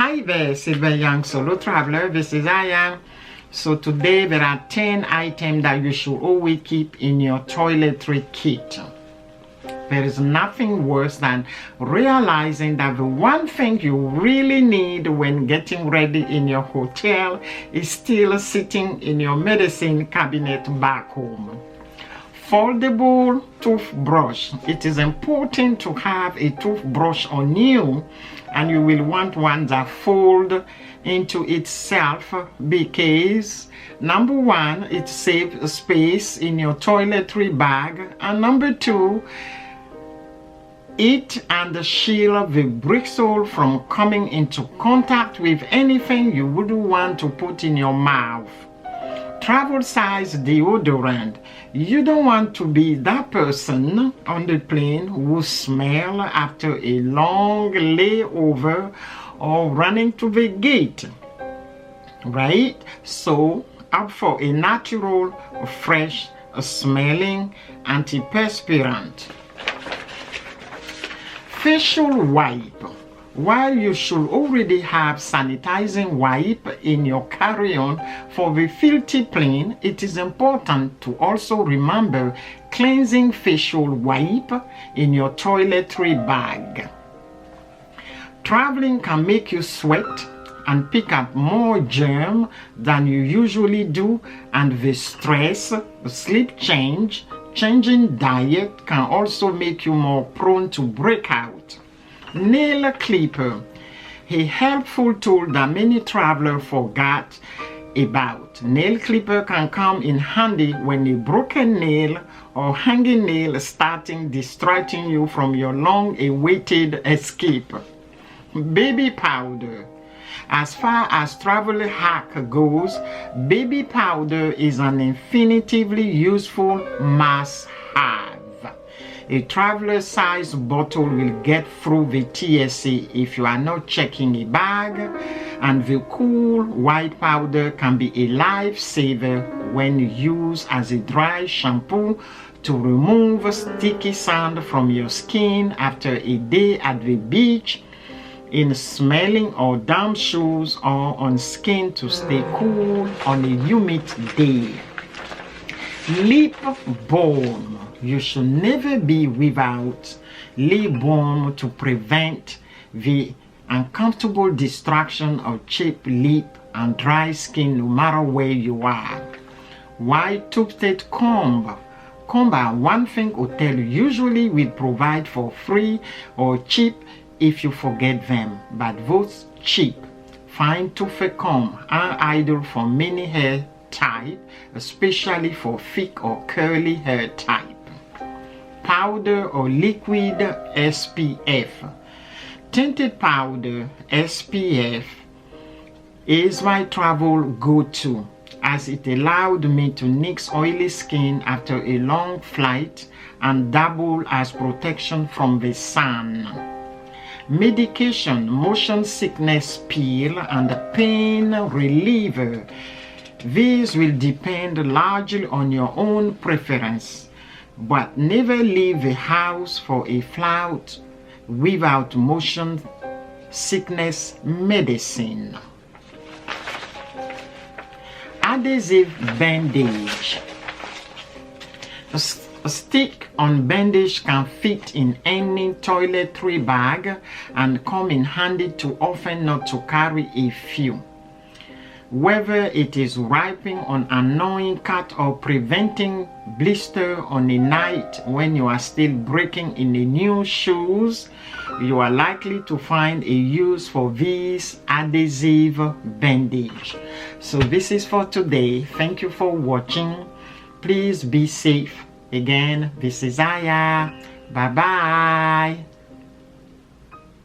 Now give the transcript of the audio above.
Hi there, Silver Young Solo Traveler. This is Aya. So today there are 10 items that you should always keep in your toiletry kit. There is nothing worse than realizing that the one thing you really need when getting ready in your hotel is still sitting in your medicine cabinet back home. Foldable toothbrush. It is important to have a toothbrush on you, and you will want one that folds into itself because number one, it saves space in your toiletry bag, and number two, it and shield the bristle from coming into contact with anything you wouldn't want to put in your mouth. Travel size deodorant. You don't want to be that person on the plane who smell after a long layover or running to the gate, right? So opt for a natural, fresh smelling antiperspirant. Facial wipe. While you should already have sanitizing wipe in your carry-on for the filthy plane, it is important to also remember cleansing facial wipe in your toiletry bag. Traveling can make you sweat and pick up more germ than you usually do, and the stress, sleep change, changing diet can also make you more prone to breakout. Nail clipper, a helpful tool that many travelers forgot about. Nail clipper can come in handy when a broken nail or hanging nail starting distracting you from your long-awaited escape. Baby powder. As far as travel hack goes, baby powder is an infinitively useful must-have. A traveler-sized bottle will get through the TSA if you are not checking a bag, and the cool white powder can be a lifesaver when used as a dry shampoo to remove sticky sand from your skin after a day at the beach, in smelling or damp shoes, or on skin to stay cool on a humid day. Lip balm. You should never be without lip balm to prevent the uncomfortable distraction of chapped lip and dry skin no matter where you are. White toothed comb. Comb are one thing hotel usually will provide for free or cheap if you forget them, but those cheap fine toothed comb are ideal for many hair type, especially for thick or curly hair type. Powder or liquid SPF. Tinted powder SPF is my travel go-to, as it allowed me to nix oily skin after a long flight and double as protection from the sun. Medication, motion sickness pill, and pain reliever. These will depend largely on your own preference, but never leave the house for a flight without motion sickness medicine. Adhesive bandage. A stick-on bandage can fit in any toiletry bag and come in handy too often not to carry a few. Whether it is wiping on annoying cut or preventing blister on a night when you are still breaking in the new shoes, you are likely to find a use for this adhesive bandage. So this is for today. Thank you for watching. Please be safe. Again, this is Aya. Bye bye.